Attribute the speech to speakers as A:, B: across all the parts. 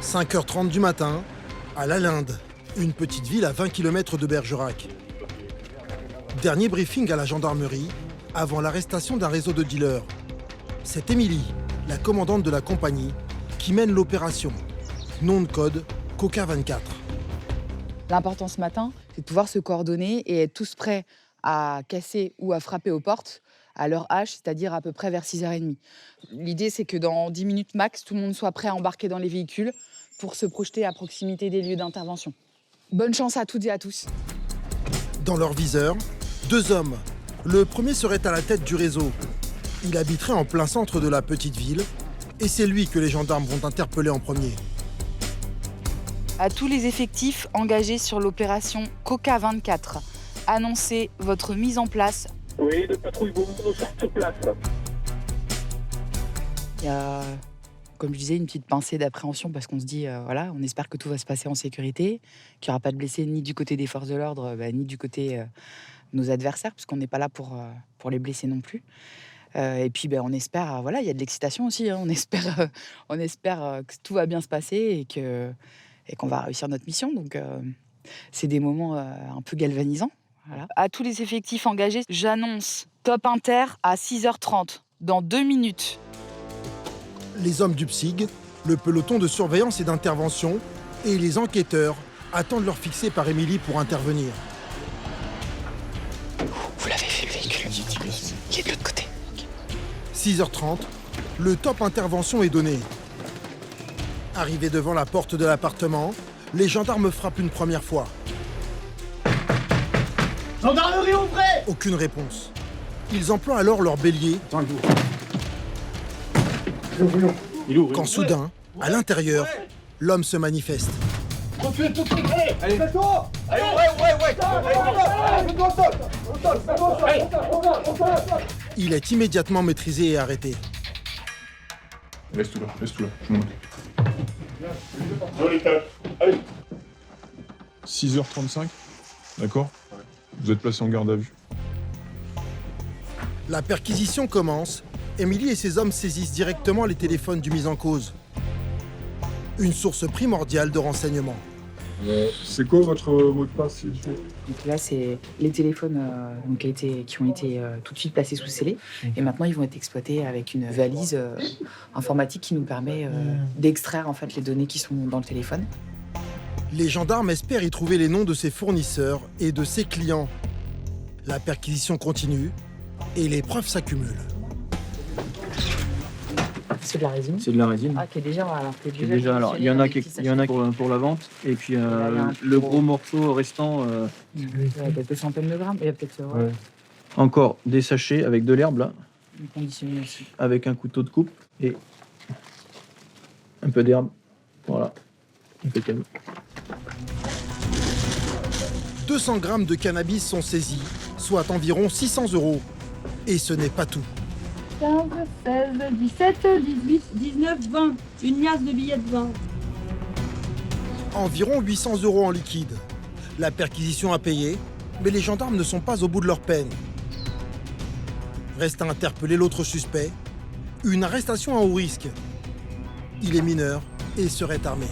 A: 5h30 du matin, à La Linde, une petite ville à 20 km de Bergerac. Dernier briefing à la gendarmerie avant l'arrestation d'un réseau de dealers. C'est Émilie, la commandante de la compagnie, qui mène l'opération. Nom de code Coca 24.
B: L'important ce matin, c'est de pouvoir se coordonner et être tous prêts à casser ou à frapper aux portes à l'heure H, c'est-à-dire à peu près vers 6h30. L'idée, c'est que dans 10 minutes max, tout le monde soit prêt à embarquer dans les véhicules pour se projeter à proximité des lieux d'intervention. Bonne chance à toutes et à tous.
A: Dans leur viseur, 2 hommes. Le premier serait à la tête du réseau. Il habiterait en plein centre de la petite ville et c'est lui que les gendarmes vont interpeller en premier.
B: À tous les effectifs engagés sur l'opération Coca 24, annoncez votre mise en place.
C: Oui, le patrouille Beaumont sur place.
B: Il y a, comme je disais, une petite pincée d'appréhension parce qu'on se dit, voilà, on espère que tout va se passer en sécurité, qu'il n'y aura pas de blessés ni du côté des forces de l'ordre, ni du côté de nos adversaires, puisqu'on n'est pas là pour les blesser non plus. Et puis, on espère, voilà, il y a de l'excitation aussi, hein, on espère que tout va bien se passer et qu'on va réussir notre mission. Donc, c'est des moments un peu galvanisants. Voilà. À tous les effectifs engagés, j'annonce top inter à 6h30, dans 2 minutes.
A: Les hommes du PSIG, le peloton de surveillance et d'intervention et les enquêteurs attendent l'heure fixée par Émilie pour intervenir.
B: Vous l'avez vu, le véhicule? Il est de l'autre côté.
A: 6h30, le top intervention est donné. Arrivés devant la porte de l'appartement, les gendarmes frappent une première fois.
C: Gendarmerie, ouvrez!
A: Aucune réponse. Ils emploient alors leur bélier quand soudain, à l'intérieur, l'homme se manifeste.
C: Allez, fais-toi! Allez,
A: Il est immédiatement maîtrisé et arrêté.
D: Laisse tout là, je m'en occupe.
C: Joli tête. Allez.
D: 6h35, d'accord? Vous êtes placé en garde à vue.
A: La perquisition commence. Émilie et ses hommes saisissent directement les téléphones du mis en cause. Une source primordiale de renseignements.
D: C'est quoi votre mot de passe, s'il vous plaît?
B: Donc là, c'est les téléphones qui ont été tout de suite placés sous scellé. Et maintenant, ils vont être exploités avec une valise informatique qui nous permet d'extraire en fait, les données qui sont dans le téléphone.
A: Les gendarmes espèrent y trouver les noms de ses fournisseurs et de ses clients. La perquisition continue et les preuves s'accumulent.
B: C'est de la résine.
E: C'est de la résine.
B: Ah, qui est déjà.
E: Alors, il y en a pour la vente. Et puis le gros morceau restant.
B: Il y a quelques centaines de grammes. Il y a peut-être.
E: Ouais. Encore des sachets avec de l'herbe là.
B: Conditionné aussi.
E: Avec un couteau de coupe et un peu d'herbe. Voilà. Impeccable.
A: 200 grammes de cannabis sont saisis, soit environ 600 €. Et ce n'est pas tout.
F: 15, 16, 17, 18, 19, 20. Une liasse de billets de 20.
A: Environ 800 € en liquide. La perquisition a payé, mais les gendarmes ne sont pas au bout de leur peine. Reste à interpeller l'autre suspect. Une arrestation à haut risque. Il est mineur et serait armé.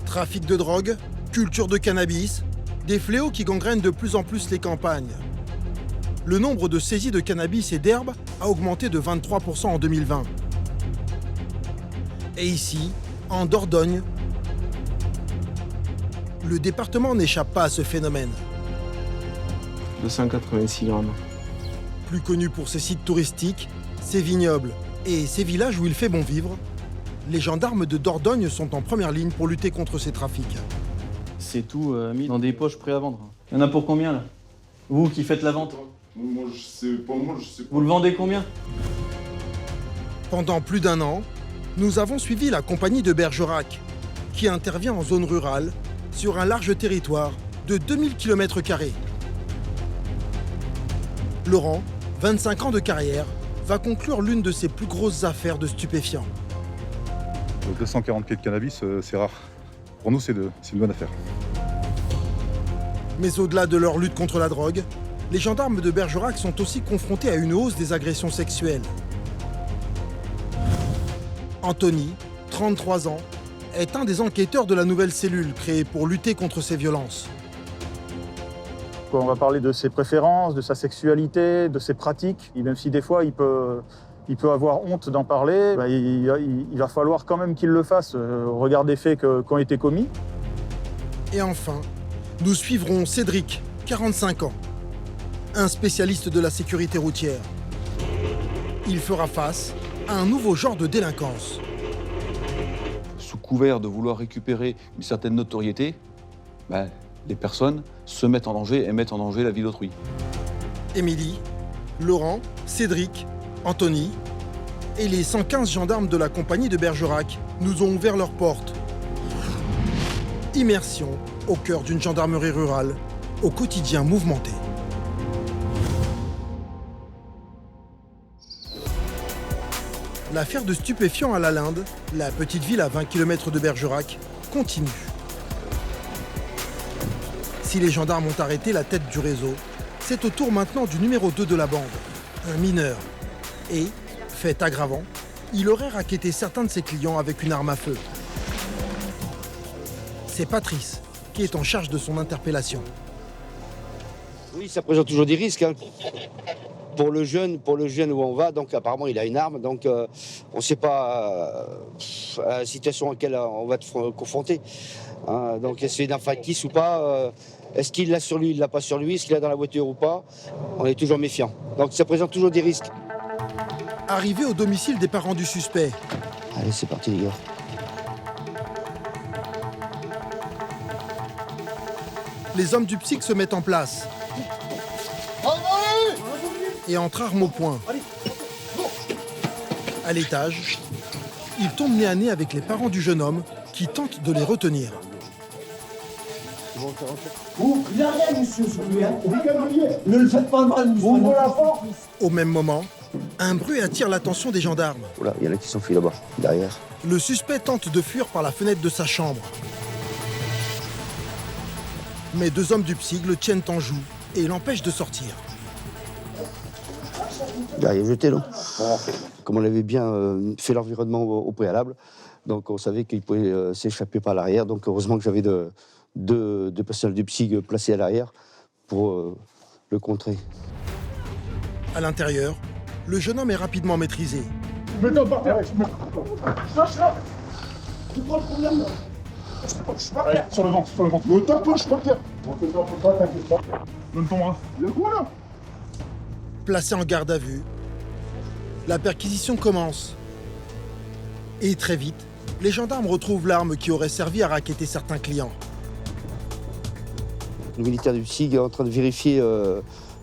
A: Trafic de drogue, culture de cannabis, des fléaux qui gangrènent de plus en plus les campagnes. Le nombre de saisies de cannabis et d'herbe a augmenté de 23% en 2020. Et ici, en Dordogne, le département n'échappe pas à ce phénomène.
E: 286 grammes.
A: Plus connu pour ses sites touristiques, ses vignobles et ses villages où il fait bon vivre, les gendarmes de Dordogne sont en première ligne pour lutter contre ces trafics.
E: C'est tout mis dans des poches prêts à vendre. Il y en a pour combien là? Vous qui faites la vente?
D: Moi, je sais pas.
E: Vous le vendez combien?
A: Pendant plus d'1 an, nous avons suivi la compagnie de Bergerac, qui intervient en zone rurale sur un large territoire de 2000 km². Laurent, 25 ans de carrière, va conclure l'une de ses plus grosses affaires de stupéfiants.
G: 240 pieds de cannabis, c'est rare. Pour nous, c'est une bonne affaire.
A: Mais au-delà de leur lutte contre la drogue, les gendarmes de Bergerac sont aussi confrontés à une hausse des agressions sexuelles. Anthony, 33 ans, est un des enquêteurs de la nouvelle cellule créée pour lutter contre ces violences.
H: On va parler de ses préférences, de sa sexualité, de ses pratiques. Et même si des fois il peut avoir honte d'en parler, il va falloir quand même qu'il le fasse au regard des faits qui ont été commis.
A: Et enfin, nous suivrons Cédric, 45 ans, un spécialiste de la sécurité routière. Il fera face à un nouveau genre de délinquance.
I: Sous couvert de vouloir récupérer une certaine notoriété, les personnes se mettent en danger et mettent en danger la vie d'autrui.
A: Émilie, Laurent, Cédric, Anthony et les 115 gendarmes de la compagnie de Bergerac nous ont ouvert leurs portes. Immersion au cœur d'une gendarmerie rurale, au quotidien mouvementé. L'affaire de stupéfiants à Lalinde, la petite ville à 20 km de Bergerac, continue. Si les gendarmes ont arrêté la tête du réseau, c'est au tour maintenant du numéro 2 de la bande, un mineur. Et, fait aggravant, il aurait racketé certains de ses clients avec une arme à feu. C'est Patrice qui est en charge de son interpellation.
J: Oui, ça présente toujours des risques. Pour le jeune où on va, donc apparemment il a une arme, donc on ne sait pas la situation à laquelle on va être confronté. Donc est-ce qu'il est factice ou pas, est-ce qu'il l'a sur lui, il ne l'a pas sur lui, est-ce qu'il l'a dans la voiture ou pas, on est toujours méfiant. Donc ça présente toujours des risques.
A: Arrivé au domicile des parents du suspect.
J: Allez, c'est parti les gars.
A: Les hommes du psych se mettent en place et entrent armes au poing. À l'étage, ils tombent nez à nez avec les parents du jeune homme qui tentent de les retenir.
C: Il n'a rien, monsieur, sur lui, hein. Ne le faites pas mal, monsieur. Ouvre la porte.
A: Au même moment, un bruit attire l'attention des gendarmes.
J: Oula, il y en a qui s'enfuient là-bas, derrière.
A: Le suspect tente de fuir par la fenêtre de sa chambre. Mais deux hommes du psych le tiennent en joue et l'empêchent de sortir.
J: Derrière, jeté là. Comme on avait bien fait l'environnement au préalable, donc on savait qu'il pouvait s'échapper par l'arrière. Donc heureusement que j'avais deux personnels du psy placés à l'arrière pour le contrer.
A: À l'intérieur, le jeune homme est rapidement maîtrisé.
C: Mets-toi par terre. Lâche-la. Tu prends le problème, là.
D: Allez, sur le ventre.
C: Ne t'approche pas, terre. T'inquiète pas.
D: Donne ton bras.
C: Il y a quoi, là?
A: Placé en garde à vue, la perquisition commence. Et très vite, les gendarmes retrouvent l'arme qui aurait servi à racketter certains clients.
J: Le militaire du psy est en train de vérifier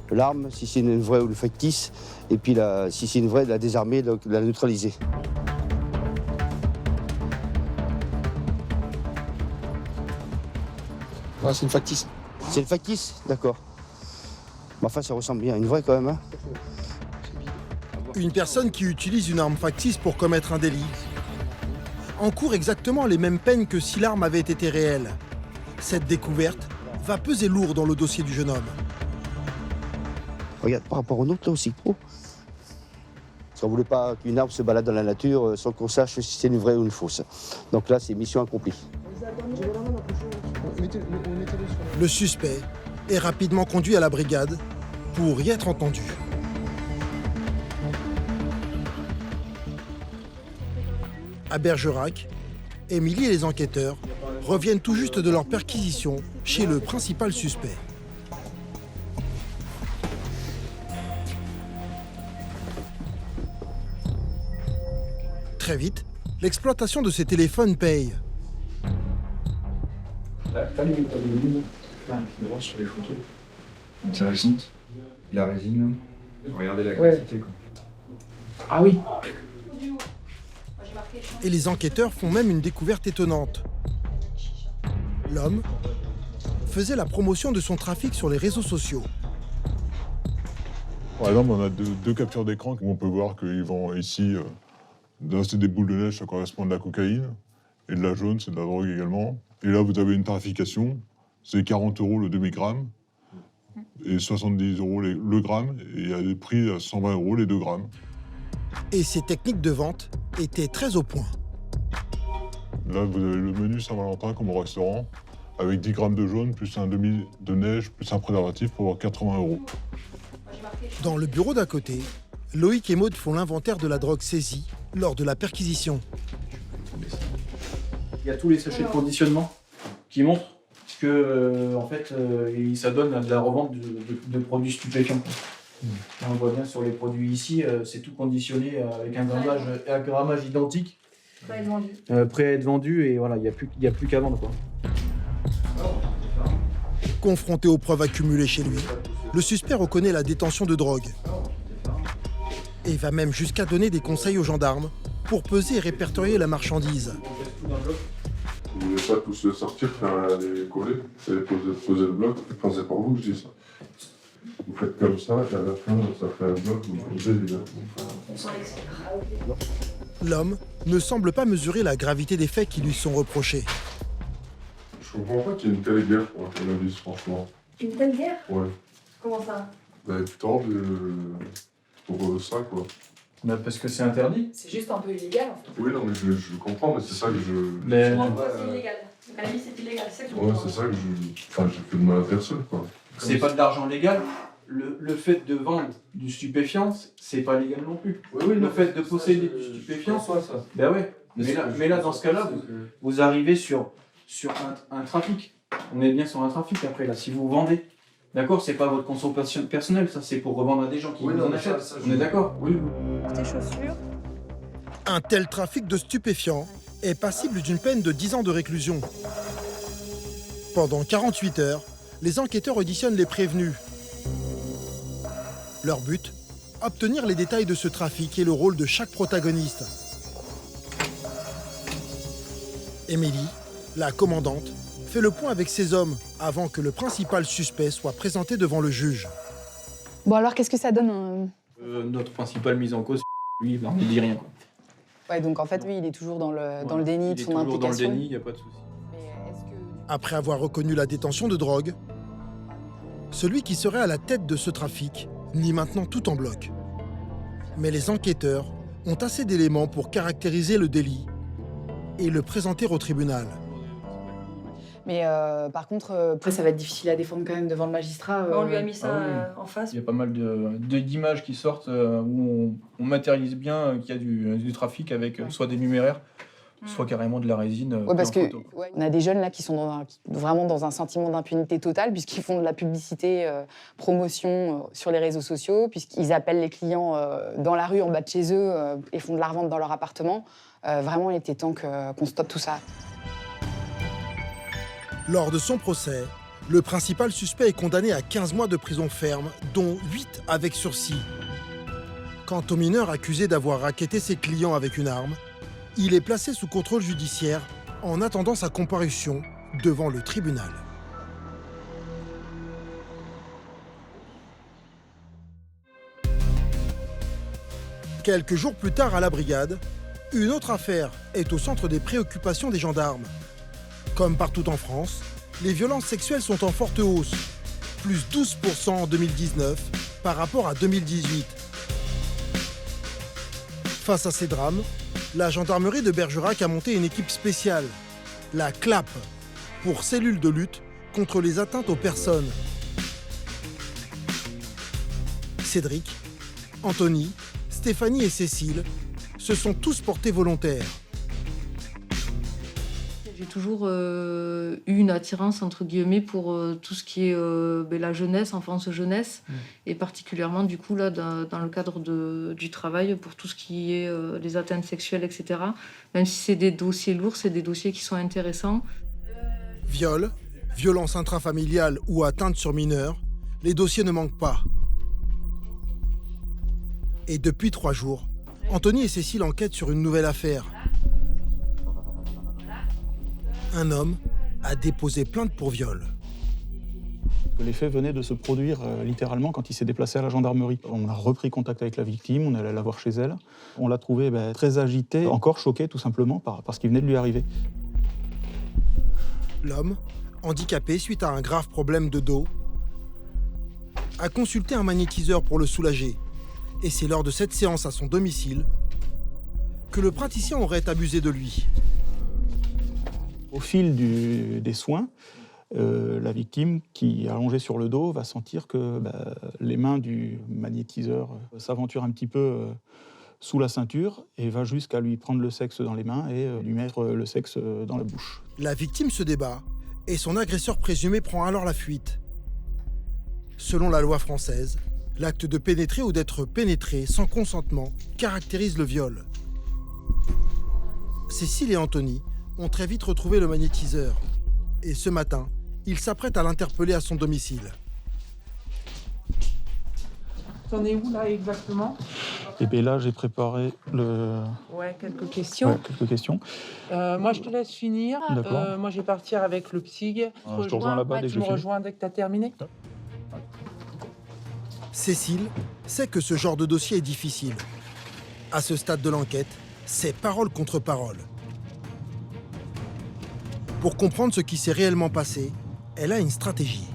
J: l'arme, si c'est une vraie ou une factice, et puis si c'est une vraie, de la désarmer, donc de la neutraliser.
K: Ouais, c'est une factice.
J: C'est une factice, d'accord. Mais enfin, ça ressemble bien à une vraie quand même. Hein.
A: Une personne qui utilise une arme factice pour commettre un délit encourt exactement les mêmes peines que si l'arme avait été réelle. Cette découverte va peser lourd dans le dossier du jeune homme.
J: Regarde, par rapport aux nôtres, là aussi, trop. Parce qu'on ne voulait pas qu'une arme se balade dans la nature sans qu'on sache si c'est une vraie ou une fausse. Donc là, c'est mission accomplie.
A: Le suspect est rapidement conduit à la brigade pour y être entendu. À Bergerac, Émilie et les enquêteurs reviennent tout juste de leur perquisition chez le principal suspect. Très vite, l'exploitation de ces téléphones paye.
L: Pas les méthodes sur les photos. Intéressantes. La résine, regardez la quantité. Quoi.
E: Ah oui.
A: Et les enquêteurs font même une découverte étonnante. L'homme faisait la promotion de son trafic sur les réseaux sociaux.
D: Par exemple, on a deux captures d'écran où on peut voir qu'ils vont ici, là c'est des boules de neige, ça correspond à de la cocaïne, et de la jaune, c'est de la drogue également. Et là, vous avez une tarification, c'est 40 € le demi-gramme, et 70 € le gramme, et il y a des prix à 120 € les 2 grammes.
A: Et ces techniques de vente étaient très au point.
D: Là, vous avez le menu Saint-Valentin comme au restaurant, avec 10 grammes de jaune, plus un demi de neige, plus un préservatif pour avoir 80 €.
A: Dans le bureau d'à côté, Loïc et Maud font l'inventaire de la drogue saisie lors de la perquisition.
E: Il y a tous les sachets de conditionnement qui montrent que, en fait, ça donne de la revente de produits stupéfiants. On voit bien sur les produits ici, c'est tout conditionné avec un grammage identique.
F: Prêt à être vendu.
E: Prêt à être vendu et voilà, il n'y a plus qu'à vendre, quoi.
A: Confronté aux preuves accumulées chez lui, le suspect reconnaît la détention de drogue et va même jusqu'à donner des conseils aux gendarmes pour peser et répertorier la marchandise.
D: Vous ne voulez pas tous sortir, faire les coller, poser le bloc. Enfin, c'est pour vous que je dis ça. Vous faites comme ça, et à la fin, ça fait un bloc, vous posez les gars.
A: L'homme ne semble pas mesurer la gravité des faits qui lui sont reprochés.
D: Je comprends pas qu'il y ait une telle guerre pour un cannabis, franchement.
F: Une telle guerre?
D: Ouais.
F: Comment ça?
D: Vous avez du temps pour ça, quoi.
E: Bah parce que c'est interdit.
F: C'est juste un peu illégal en fait.
D: Oui, non, mais je comprends, mais c'est ça que je...
E: Mais...
F: C'est illégal. Le cannabis c'est illégal, c'est ça que je
D: Ouais,
F: comprends.
D: c'est ça que je... Enfin, j'ai fait de mal à personne, quoi.
E: C'est pas de l'argent légal. Le fait de vendre du stupéfiant, c'est pas légal non plus. Oui, le fait de posséder du stupéfiant, ça. Ben ouais. Mais là, dans ce cas-là, vous arrivez sur un trafic. On est bien sur un trafic après là. Si vous vendez, d'accord, c'est pas votre consommation personnelle, ça c'est pour revendre à des gens qui vous en achètent. On est d'accord? Oui.
F: Tes chaussures.
A: Un tel trafic de stupéfiants est passible d'une peine de 10 ans de réclusion. Pendant 48 heures, les enquêteurs auditionnent les prévenus. Leur but, obtenir les détails de ce trafic et le rôle de chaque protagoniste. Émilie, la commandante, fait le point avec ses hommes avant que le principal suspect soit présenté devant le juge.
B: Bon alors, qu'est-ce que ça donne
E: Notre principale mise en cause, lui, il ne dit rien. Quoi.
B: Ouais, donc en fait, lui, il est toujours dans le déni de son implication.
E: Il est toujours dans le déni, il n'y a pas de souci.
A: Après avoir reconnu la détention de drogue, celui qui serait à la tête de ce trafic nie maintenant tout en bloc. Mais les enquêteurs ont assez d'éléments pour caractériser le délit et le présenter au tribunal.
B: Mais par contre, après, ça va être difficile à défendre quand même devant le magistrat.
F: On lui a mis ça en face.
E: Il y a pas mal d'images qui sortent où on matérialise bien qu'il y a du trafic avec soit des numéraires, soit carrément de la résine.
B: Ouais, parce que on a des jeunes là qui sont vraiment dans un sentiment d'impunité totale puisqu'ils font de la publicité, promotion sur les réseaux sociaux, puisqu'ils appellent les clients dans la rue en bas de chez eux et font de la revente dans leur appartement. Vraiment, il était temps qu'on stoppe tout ça.
A: Lors de son procès, le principal suspect est condamné à 15 mois de prison ferme, dont 8 avec sursis. Quant au mineur accusé d'avoir racketté ses clients avec une arme, il est placé sous contrôle judiciaire en attendant sa comparution devant le tribunal. Quelques jours plus tard à la brigade, une autre affaire est au centre des préoccupations des gendarmes. Comme partout en France, les violences sexuelles sont en forte hausse, plus 12% en 2019 par rapport à 2018. Face à ces drames, la gendarmerie de Bergerac a monté une équipe spéciale, la CLAP, pour cellule de lutte contre les atteintes aux personnes. Cédric, Anthony, Stéphanie et Cécile se sont tous portés volontaires.
K: J'ai toujours eu une attirance, entre guillemets, pour tout ce qui est la jeunesse, enfance-jeunesse, et particulièrement, du coup, là, dans le cadre du travail, pour tout ce qui est les atteintes sexuelles, etc. Même si c'est des dossiers lourds, c'est des dossiers qui sont intéressants.
A: Viol, violence intrafamiliale ou atteinte sur mineurs, les dossiers ne manquent pas. Et depuis 3 jours, Anthony et Cécile enquêtent sur une nouvelle affaire. Un homme a déposé plainte pour viol.
M: Les faits venaient de se produire littéralement quand il s'est déplacé à la gendarmerie. On a repris contact avec la victime, on est allé la voir chez elle. On l'a trouvée très agitée, encore choquée tout simplement par ce qui venait de lui arriver.
A: L'homme, handicapé suite à un grave problème de dos, a consulté un magnétiseur pour le soulager. Et c'est lors de cette séance à son domicile que le praticien aurait abusé de lui.
M: Au fil des soins, la victime qui est allongée sur le dos va sentir que les mains du magnétiseur s'aventurent un petit peu sous la ceinture et va jusqu'à lui prendre le sexe dans les mains et lui mettre le sexe dans la bouche.
A: La victime se débat et son agresseur présumé prend alors la fuite. Selon la loi française, l'acte de pénétrer ou d'être pénétré sans consentement caractérise le viol. Cécile et Anthony ont très vite retrouvé le magnétiseur. Et ce matin, ils s'apprêtent à l'interpeller à son domicile.
N: T'en es où là exactement?
M: Et bien là, j'ai préparé
N: quelques questions.
M: quelques questions.
N: Moi, je te laisse finir.
M: D'accord.
N: Moi, je vais partir avec le psy.
M: Je te rejoins là-bas dès que
N: Tu me
M: j'ai fini.
N: rejoins dès que tu as terminé.
A: Cécile sait que ce genre de dossier est difficile. À ce stade de l'enquête, c'est parole contre parole. Pour comprendre ce qui s'est réellement passé, elle a une stratégie.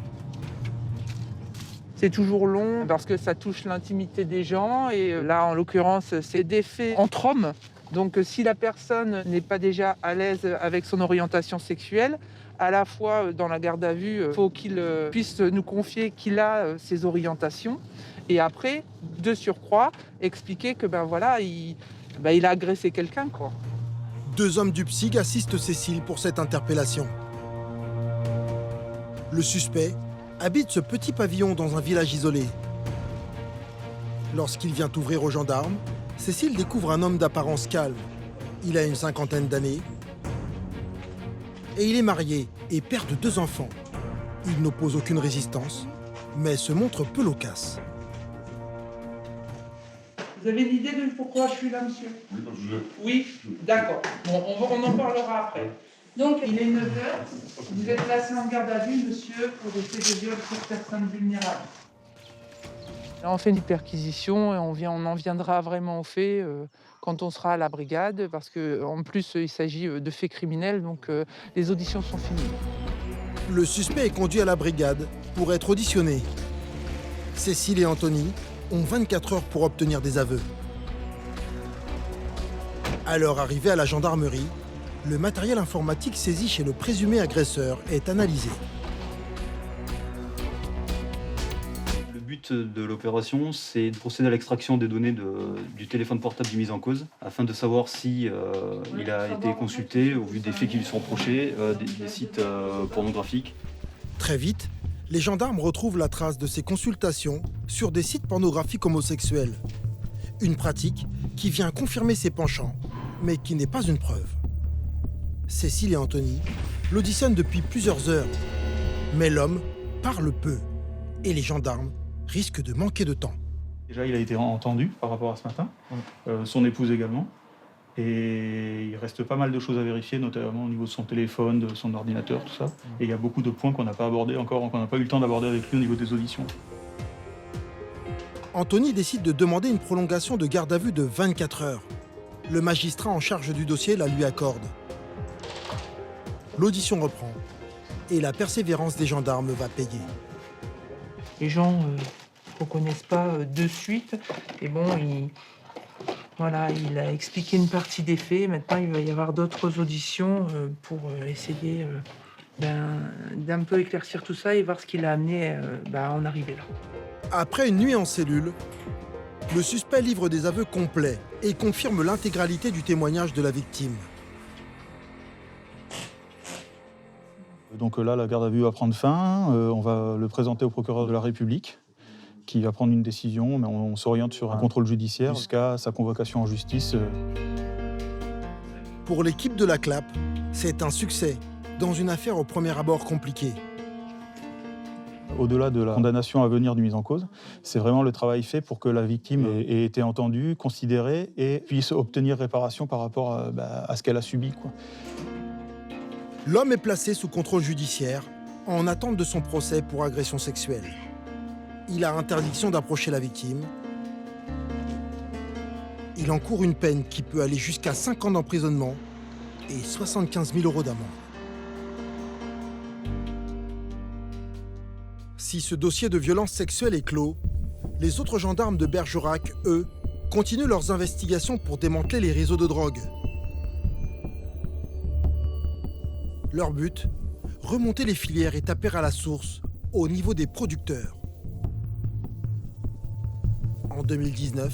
N: C'est toujours long parce que ça touche l'intimité des gens. Et là, en l'occurrence, c'est des faits entre hommes. Donc, si la personne n'est pas déjà à l'aise avec son orientation sexuelle, à la fois dans la garde à vue, il faut qu'il puisse nous confier qu'il a ses orientations. Et après, de surcroît, expliquer que il a agressé quelqu'un, quoi.
A: 2 hommes du PSIG assistent Cécile pour cette interpellation. Le suspect habite ce petit pavillon dans un village isolé. Lorsqu'il vient ouvrir aux gendarmes, Cécile découvre un homme d'apparence calme. Il a une 50aine d'années et il est marié et père de 2 enfants. Il n'oppose aucune résistance, mais se montre peu loquace.
N: Vous avez une idée de pourquoi je suis là, monsieur? Oui, d'accord. Bon, on en parlera après. Donc, il est 9h. Vous êtes placé en garde à vue, monsieur, pour des faits de viol sur personnes vulnérables. Là, on fait une perquisition et on en viendra vraiment aux faits quand on sera à la brigade, parce qu'en plus, il s'agit de faits criminels, donc les auditions sont finies.
A: Le suspect est conduit à la brigade pour être auditionné. Cécile et Anthony ont 24 heures pour obtenir des aveux. À leur arrivée à la gendarmerie, le matériel informatique saisi chez le présumé agresseur est analysé.
O: Le but de l'opération, c'est de procéder à l'extraction des données du téléphone portable du mis en cause, afin de savoir si il a été consulté, au vu des faits qui lui sont reprochés, des sites pornographiques.
A: Très vite, les gendarmes retrouvent la trace de ces consultations sur des sites pornographiques homosexuels. Une pratique qui vient confirmer ses penchants, mais qui n'est pas une preuve. Cécile et Anthony l'auditionnent depuis plusieurs heures, mais l'homme parle peu et les gendarmes risquent de manquer de temps.
M: Déjà, il a été entendu par rapport à ce matin, son épouse également. Et il reste pas mal de choses à vérifier, notamment au niveau de son téléphone, de son ordinateur, tout ça. Et il y a beaucoup de points qu'on n'a pas abordés encore, qu'on n'a pas eu le temps d'aborder avec lui au niveau des auditions.
A: Anthony décide de demander une prolongation de garde à vue de 24 heures. Le magistrat en charge du dossier la lui accorde. L'audition reprend et la persévérance des gendarmes va payer.
N: Les gens ne reconnaissent pas de suite. Et bon, il a expliqué une partie des faits. Maintenant, il va y avoir d'autres auditions pour essayer d'un peu éclaircir tout ça et voir ce qui l'a amené à en arriver là.
A: Après une nuit en cellule, le suspect livre des aveux complets et confirme l'intégralité du témoignage de la victime.
M: Donc là, la garde à vue va prendre fin. On va le présenter au procureur de la République, qui va prendre une décision, mais on s'oriente sur un contrôle judiciaire jusqu'à sa convocation en justice.
A: Pour l'équipe de la CLAP, c'est un succès dans une affaire au premier abord compliquée.
M: Au-delà de la condamnation à venir du mis en cause, c'est vraiment le travail fait pour que la victime ait été entendue, considérée et puisse obtenir réparation par rapport à ce qu'elle a subi, quoi.
A: L'homme est placé sous contrôle judiciaire en attente de son procès pour agression sexuelle. Il a interdiction d'approcher la victime. Il encourt une peine qui peut aller jusqu'à 5 ans d'emprisonnement et 75 000 € d'amende. Si ce dossier de violence sexuelle est clos, les autres gendarmes de Bergerac, eux, continuent leurs investigations pour démanteler les réseaux de drogue. Leur but, remonter les filières et taper à la source, au niveau des producteurs. En 2019,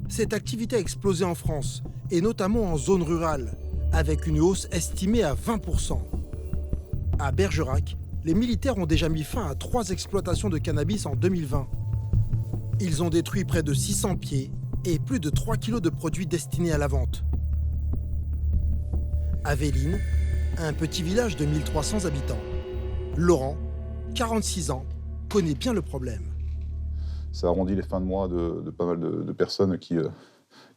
A: cette activité a explosé en France, et notamment en zone rurale, avec une hausse estimée à 20%. À Bergerac, les militaires ont déjà mis fin à 3 exploitations de cannabis en 2020. Ils ont détruit près de 600 pieds et plus de 3 kilos de produits destinés à la vente. À Véline, un petit village de 1300 habitants, Laurent, 46 ans, connaît bien le problème.
G: Ça arrondit les fins de mois de pas mal de personnes qui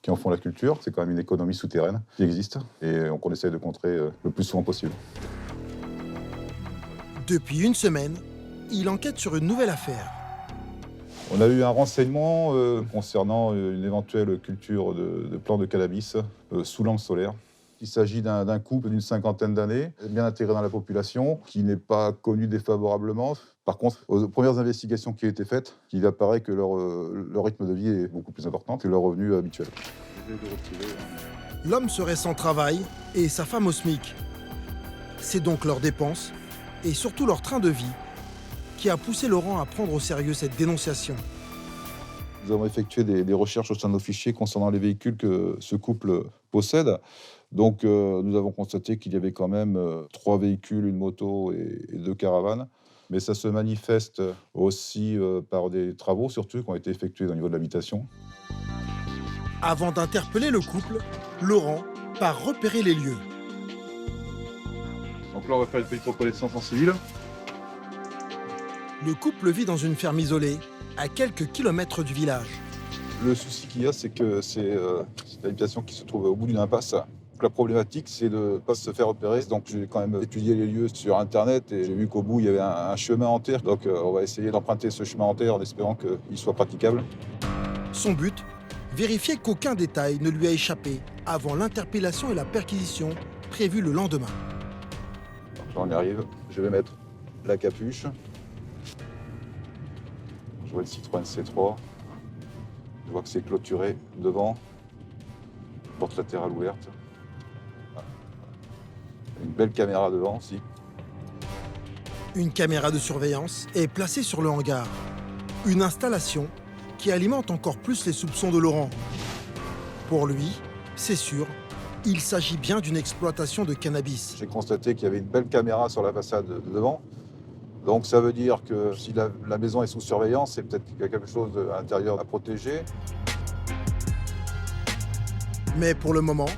G: en font la culture. C'est quand même une économie souterraine qui existe et qu'on essaie de contrer le plus souvent possible.
A: Depuis une semaine, il enquête sur une nouvelle affaire.
G: On a eu un renseignement concernant une éventuelle culture de plants de cannabis sous lampe solaire. Il s'agit d'un couple d'une 50aine d'années, bien intégré dans la population, qui n'est pas connu défavorablement. Par contre, aux premières investigations qui ont été faites, il apparaît que leur rythme de vie est beaucoup plus important que leur revenu habituel.
A: L'homme serait sans travail et sa femme au SMIC. C'est donc leurs dépenses et surtout leur train de vie qui a poussé Laurent à prendre au sérieux cette dénonciation.
G: Nous avons effectué des recherches au sein de nos fichiers concernant les véhicules que ce couple possède. Donc nous avons constaté qu'il y avait quand même 3 véhicules, une moto et 2 caravanes. Mais ça se manifeste aussi par des travaux, surtout, qui ont été effectués au niveau de l'habitation.
A: Avant d'interpeller le couple, Laurent part repérer les lieux.
G: Donc là, on va faire une petite reconnaissance en civil.
A: Le couple vit dans une ferme isolée, à quelques kilomètres du village.
G: Le souci qu'il y a, c'est que c'est une habitation qui se trouve au bout d'une impasse. La problématique, c'est de ne pas se faire repérer. Donc j'ai quand même étudié les lieux sur Internet et j'ai vu qu'au bout, il y avait un chemin en terre. Donc on va essayer d'emprunter ce chemin en terre en espérant qu'il soit praticable.
A: Son but, vérifier qu'aucun détail ne lui a échappé avant l'interpellation et la perquisition prévue le lendemain.
G: Là, on y arrive. Je vais mettre la capuche. Je vois le Citroën C3. Je vois que c'est clôturé devant. Porte latérale ouverte. Une belle caméra devant aussi.
A: Une caméra de surveillance est placée sur le hangar. Une installation qui alimente encore plus les soupçons de Laurent. Pour lui, c'est sûr, il s'agit bien d'une exploitation de cannabis.
G: J'ai constaté qu'il y avait une belle caméra sur la façade de devant. Donc ça veut dire que si la maison est sous surveillance, c'est peut-être qu'il y a quelque chose à l'intérieur à protéger.
A: Mais pour le moment,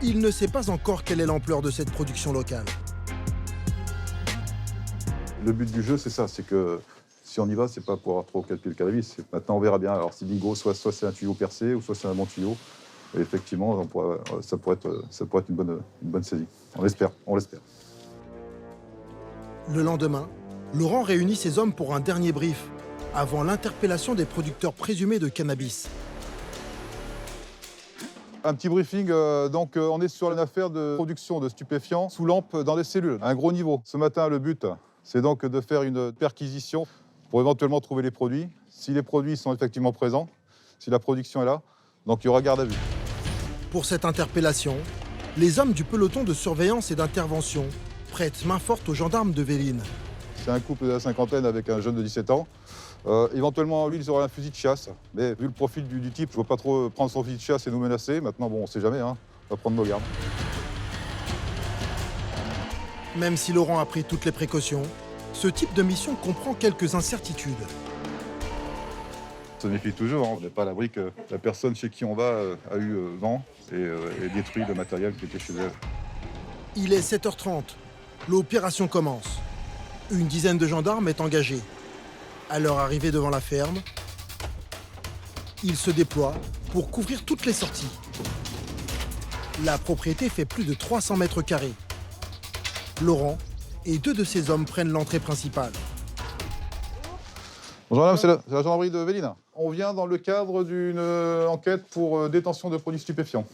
A: il ne sait pas encore quelle est l'ampleur de cette production locale.
G: Le but du jeu, c'est ça, c'est que si on y va, c'est pas pour avoir trop calculé le cannabis. Maintenant, on verra bien. Alors si bingo, soit c'est un tuyau percé, ou soit c'est un bon tuyau. Et effectivement, ça pourrait être une bonne saisie. On l'espère.
A: Le lendemain, Laurent réunit ses hommes pour un dernier brief, avant l'interpellation des producteurs présumés de cannabis.
G: Un petit briefing, donc on est sur une affaire de production de stupéfiants sous lampe dans des cellules, à un gros niveau. Ce matin, le but, c'est donc de faire une perquisition pour éventuellement trouver les produits. Si les produits sont effectivement présents, si la production est là, donc il y aura garde à vue.
A: Pour cette interpellation, les hommes du peloton de surveillance et d'intervention prêtent main forte aux gendarmes de Véline.
G: C'est un couple de la cinquantaine avec un jeune de 17 ans. Éventuellement, lui, ils auraient un fusil de chasse. Mais vu le profil du type, je ne veux pas trop prendre son fusil de chasse et nous menacer. Maintenant, bon, on ne sait jamais, hein. On va prendre nos gardes.
A: Même si Laurent a pris toutes les précautions, ce type de mission comprend quelques incertitudes.
G: On se méfie toujours, hein. On n'est pas à l'abri que la personne chez qui on va a eu vent et détruit le matériel qui était chez elle.
A: Il est 7h30. L'opération commence. Une dizaine de gendarmes est engagée. À leur arrivée devant la ferme, ils se déploient pour couvrir toutes les sorties. La propriété fait plus de 300 mètres carrés. Laurent et 2 de ses hommes prennent l'entrée principale.
G: Bonjour madame, c'est la gendarmerie de Véline. On vient dans le cadre d'une enquête pour détention de produits stupéfiants.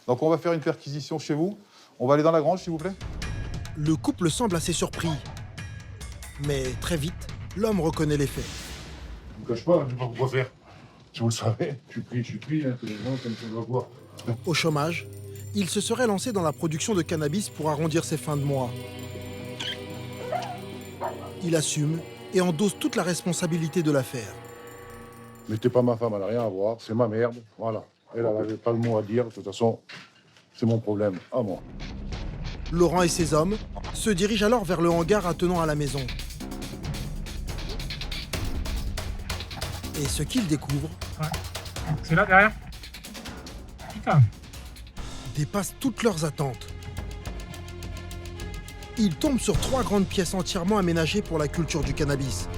G: Donc on va faire une perquisition chez vous. On va aller dans la grange, s'il vous plaît.
A: Le couple semble assez surpris. Mais très vite, l'homme reconnaît les faits.
P: Je ne me cache pas, je ne sais pas quoi faire. Si vous le savez, je suis pris, que les gens, comme tu dois voir.
A: Au chômage, il se serait lancé dans la production de cannabis pour arrondir ses fins de mois. Il assume et endosse toute la responsabilité de l'affaire.
P: Mettez pas ma femme, elle n'a rien à voir, c'est ma merde, voilà. Elle n'avait pas le mot à dire, de toute façon, c'est mon problème, à moi.
A: Laurent et ses hommes se dirigent alors vers le hangar attenant à la maison. Et ce qu'ils découvrent
Q: C'est là derrière. Putain.
A: dépasse toutes leurs attentes. Ils tombent sur 3 grandes pièces entièrement aménagées pour la culture du cannabis.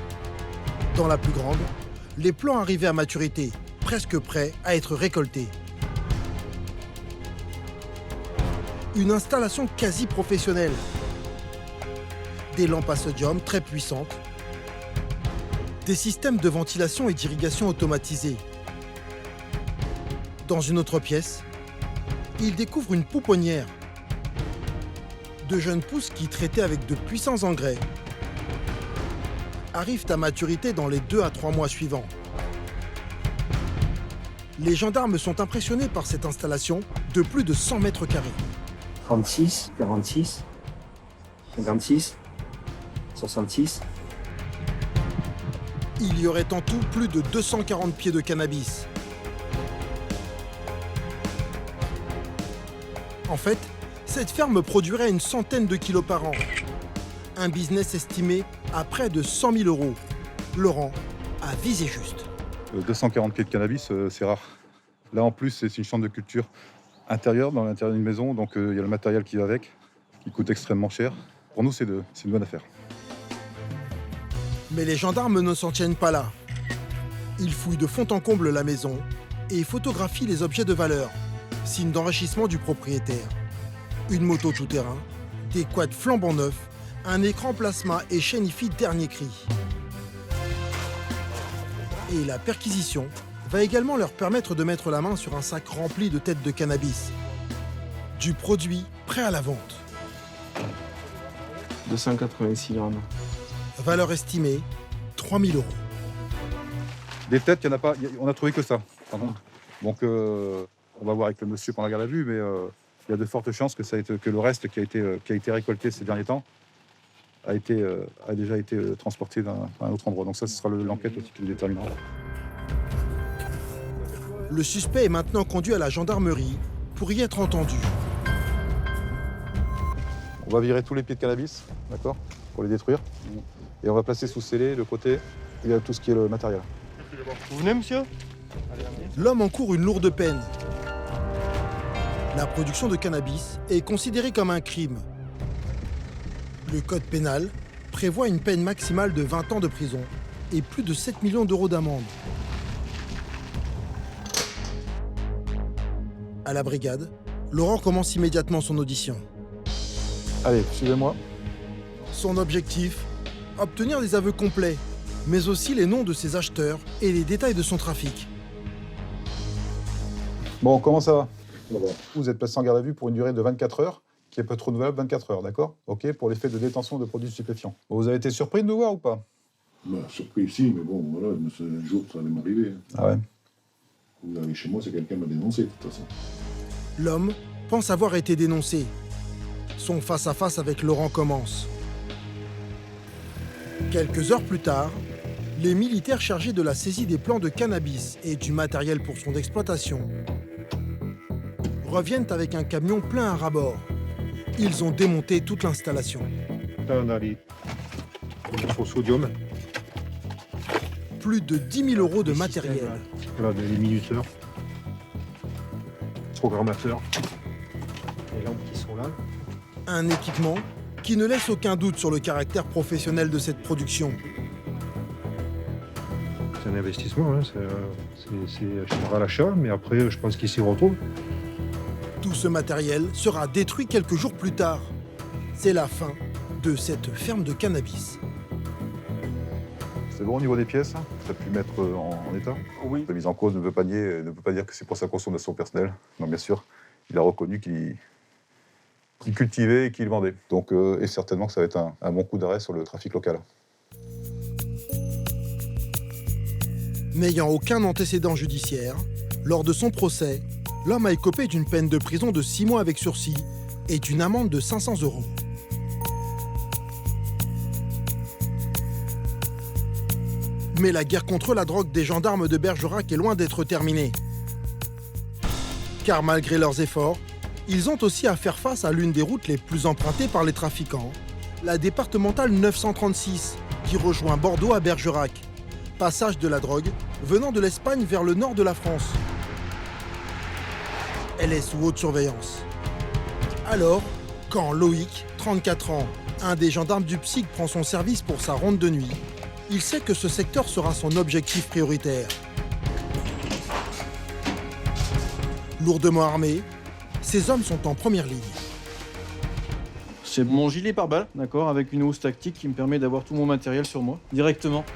A: Dans la plus grande, les plants arrivaient à maturité, presque prêts à être récoltés. Une installation quasi professionnelle. Des lampes à sodium très puissantes. Des systèmes de ventilation et d'irrigation automatisés. Dans une autre pièce, ils découvrent une pouponnière. De jeunes pousses qui, traitées avec de puissants engrais, arrivent à maturité dans les 2 à 3 mois suivants. Les gendarmes sont impressionnés par cette installation de plus de 100 mètres carrés.
R: 36, 46, 56, 66.
A: Il y aurait en tout plus de 240 pieds de cannabis. En fait, cette ferme produirait une centaine de kilos par an. Un business estimé à près de 100 000 €. Laurent a visé juste.
G: 240 pieds de cannabis, c'est rare. Là, en plus, c'est une chambre de culture intérieure, dans l'intérieur d'une maison, donc il y a le matériel qui va avec, qui coûte extrêmement cher. Pour nous, c'est une bonne affaire.
A: Mais les gendarmes ne s'en tiennent pas là. Ils fouillent de fond en comble la maison et photographient les objets de valeur, signe d'enrichissement du propriétaire. Une moto tout-terrain, des quads flambant neufs, un écran plasma et chaîne hi-fi dernier cri. Et la perquisition va également leur permettre de mettre la main sur un sac rempli de têtes de cannabis. Du produit prêt à la vente.
S: 286 grammes.
A: Valeur estimée, 3 000 €.
G: Des têtes, il n'y en a pas, on a trouvé que ça. Pardon. Donc, on va voir avec le monsieur pendant la garde à vue, mais il y a de fortes chances que le reste qui a été récolté ces derniers temps a déjà été transporté à un autre endroit. Donc ça, ce sera l'enquête aussi qui le déterminera.
A: Le suspect est maintenant conduit à la gendarmerie pour y être entendu.
G: On va virer tous les pieds de cannabis, d'accord, pour les détruire. Et on va placer sous scellé le côté où il y a tout ce qui est le matériel.
Q: Vous venez, monsieur?
A: L'homme encourt une lourde peine. La production de cannabis est considérée comme un crime. Le code pénal prévoit une peine maximale de 20 ans de prison et plus de 7 millions € d'amende. À la brigade, Laurent commence immédiatement son audition.
G: Allez, suivez-moi.
A: Son objectif, obtenir des aveux complets, mais aussi les noms de ses acheteurs et les détails de son trafic.
G: Bon, comment ça va? Vous êtes placé en garde à vue pour une durée de 24 heures, qui peut être renouvelable 24 heures, d'accord? Ok, pour les faits de détention de produits stupéfiants. Bon, vous avez été surpris de nous voir ou pas?
P: Bah, surpris, si, mais bon, voilà, un jour, ça allait m'arriver.
G: Ah ouais?
P: Vous arrivez chez moi, c'est quelqu'un qui m'a dénoncé, de toute façon.
A: L'homme pense avoir été dénoncé. Son face-à-face avec Laurent commence. Quelques heures plus tard, les militaires chargés de la saisie des plants de cannabis et du matériel pour son exploitation reviennent avec un camion plein à ras-bord. Ils ont démonté toute l'installation.
Q: Là, on a les au sodium.
A: Plus de 10 000 € de matériel.
Q: Voilà, les minuteurs, programmateurs, les lampes qui sont là.
A: Un équipement qui ne laisse aucun doute sur le caractère professionnel de cette production.
Q: C'est un investissement, hein. C'est cher à l'achat, mais après, je pense qu'il s'y retrouve.
A: Tout ce matériel sera détruit quelques jours plus tard. C'est la fin de cette ferme de cannabis.
G: C'est bon au niveau des pièces? Ça a pu mettre en état?
Q: Oui.
G: La mise en cause ne veut pas dire que c'est pour sa consommation personnelle. Non, bien sûr, il a reconnu qu'il cultivait et qu'il vendait. Donc, et certainement que ça va être un bon coup d'arrêt sur le trafic local.
A: N'ayant aucun antécédent judiciaire, lors de son procès, L'homme a écopé d'une peine de prison de 6 mois avec sursis et d'une amende de 500 €. Mais la guerre contre la drogue des gendarmes de Bergerac est loin d'être terminée. Car malgré leurs efforts, ils ont aussi à faire face à l'une des routes les plus empruntées par les trafiquants, la départementale 936, qui rejoint Bordeaux à Bergerac. Passage de la drogue venant de l'Espagne vers le nord de la France. Elle est sous haute surveillance. Alors, quand Loïc, 34 ans, un des gendarmes du PSIC, prend son service pour sa ronde de nuit, il sait que ce secteur sera son objectif prioritaire. Lourdement armés, ces hommes sont en première ligne.
S: C'est mon gilet pare-balles, d'accord, avec une housse tactique qui me permet d'avoir tout mon matériel sur moi, directement.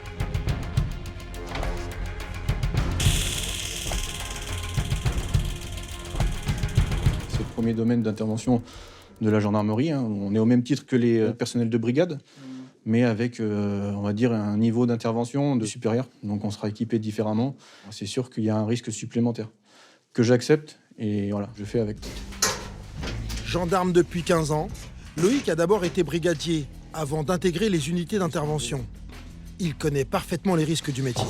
S: C'est le premier domaine d'intervention de la gendarmerie. Hein. On est au même titre que les personnels de brigade, mais avec, on va dire, un niveau d'intervention de supérieur. Donc on sera équipé différemment. C'est sûr qu'il y a un risque supplémentaire que j'accepte et voilà, je fais avec.
A: Gendarme depuis 15 ans, Loïc a d'abord été brigadier avant d'intégrer les unités d'intervention. Il connaît parfaitement les risques du métier.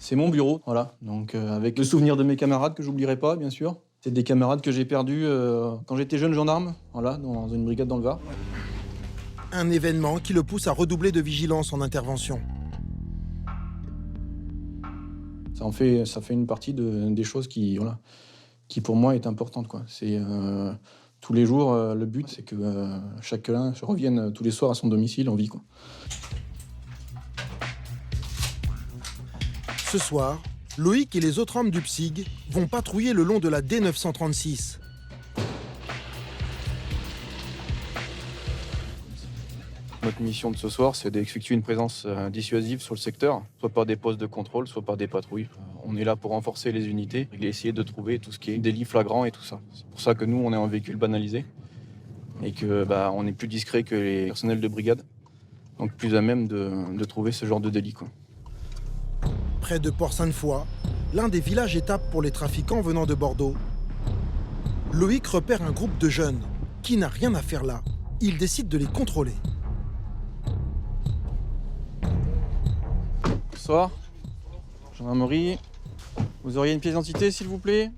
S: C'est mon bureau, voilà. Donc avec le souvenir de mes camarades que j'oublierai pas, bien sûr. C'est des camarades que j'ai perdus quand j'étais jeune gendarme, voilà, dans une brigade dans le Var.
A: Un événement qui le pousse à redoubler de vigilance en intervention.
S: Ça fait une partie des choses qui pour moi est importante, quoi. C'est tous les jours, le but, c'est que chacun revienne tous les soirs à son domicile en vie, quoi.
A: Ce soir, Loïc et les autres hommes du PSIG vont patrouiller le long de la D936.
S: Notre mission de ce soir, c'est d'effectuer une présence dissuasive sur le secteur, soit par des postes de contrôle, soit par des patrouilles. On est là pour renforcer les unités et essayer de trouver tout ce qui est délit flagrant et tout ça. C'est pour ça que nous, on est un véhicule banalisé et que on est plus discret que les personnels de brigade, donc plus à même de trouver ce genre de délit, quoi.
A: Près de Port-Sainte-Foy, l'un des villages étapes pour les trafiquants venant de Bordeaux, Loïc repère un groupe de jeunes qui n'a rien à faire là. Il décide de les contrôler.
S: Bonsoir. Gendarmerie. Vous auriez une pièce d'identité, s'il vous plaît?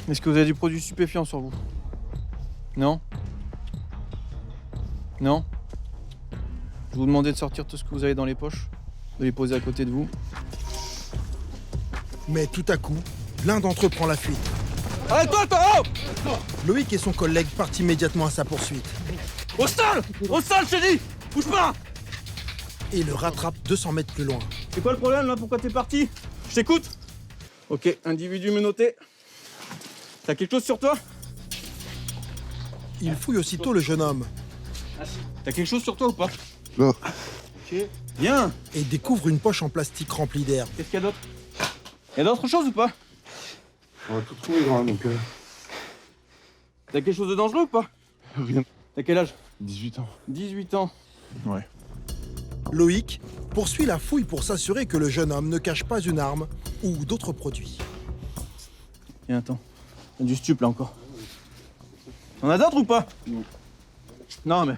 S: Est-ce que vous avez du produit stupéfiant sur vous? Non? Non? Je vous demandais de sortir tout ce que vous avez dans les poches, de les poser à côté de vous.
A: Mais tout à coup, l'un d'entre eux prend la fuite.
S: Arrête-toi, toi! Oh!
A: Loïc et son collègue partent immédiatement à sa poursuite.
S: Au sol! Au sol, je t'ai dit! Bouge pas!
A: Et le rattrape 200 mètres plus loin.
S: C'est quoi le problème, là? Pourquoi t'es parti? Je t'écoute. Ok, individu menotté. T'as quelque chose sur toi?
A: Il fouille aussitôt le jeune homme.
S: T'as quelque chose sur toi ou pas?
P: Non.
S: Ok. Bien.
A: Et découvre une poche en plastique remplie d'air.
S: Qu'est-ce qu'il y a d'autre? Il y a d'autres choses ou pas?
P: On va tout trouver, grand, donc...
S: T'as quelque chose de dangereux ou pas?
P: Rien.
S: T'as quel âge?
P: 18 ans.
S: 18 ans.
P: Ouais.
A: Loïc poursuit la fouille pour s'assurer que le jeune homme ne cache pas une arme ou d'autres produits.
S: Tiens, attends. Il y a du stup là encore. T'en as d'autres ou pas?
P: Non.
S: Non, mais.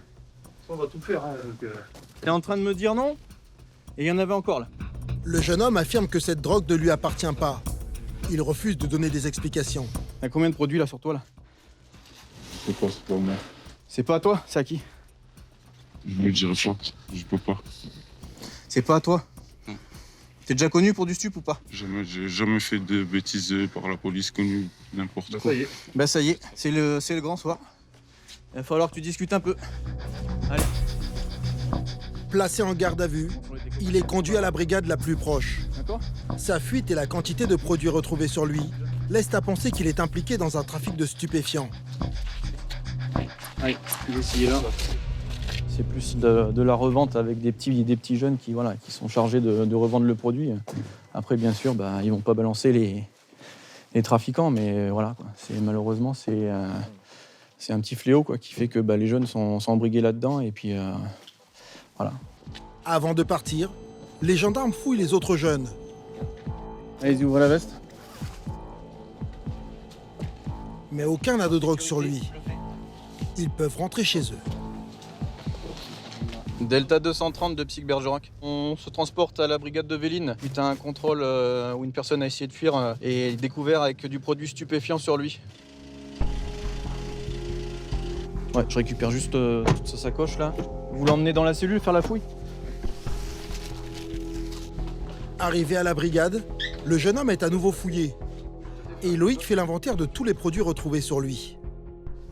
P: On va tout faire, hein, donc...
S: T'es en train de me dire non? Et il y en avait encore là.
A: Le jeune homme affirme que cette drogue ne lui appartient pas. Il refuse de donner des explications.
S: T'as combien de produits là sur toi là?
P: Je sais pas, c'est pas moi.
S: C'est pas à toi, c'est à qui?
P: Je me dirai pas, je peux pas.
S: C'est pas à toi? T'es déjà connu pour du stup ou pas?
P: J'ai jamais fait de bêtises par la police connue, n'importe quoi.
S: Ça y est. Bah ça y est, c'est le grand soir. Il va falloir que tu discutes un peu. Allez.
A: Placé en garde à vue, il est conduit à la brigade la plus proche.
S: D'accord.
A: Sa fuite et la quantité de produits retrouvés sur lui laissent à penser qu'il est impliqué dans un trafic de stupéfiants.
S: Allez, je vais essayer là. C'est plus de la revente avec des petits jeunes qui sont chargés de revendre le produit. Après, bien sûr, ils vont pas balancer les trafiquants, mais voilà, quoi. Malheureusement, c'est un petit fléau, quoi, qui fait que les jeunes sont embrigués là-dedans et puis voilà.
A: Avant de partir, les gendarmes fouillent les autres jeunes.
S: Allez-y, ouvrez la veste.
A: Mais aucun n'a de drogue sur lui. Ils peuvent rentrer chez eux.
S: Delta 230 de Psych Bergerac. On se transporte à la brigade de Véline. Suite à un contrôle où une personne a essayé de fuir et découvert avec du produit stupéfiant sur lui. Ouais, je récupère juste toute sa sacoche là. Vous l'emmenez dans la cellule faire la fouille?
A: Arrivé à la brigade, le jeune homme est à nouveau fouillé. Et Loïc fait l'inventaire de tous les produits retrouvés sur lui.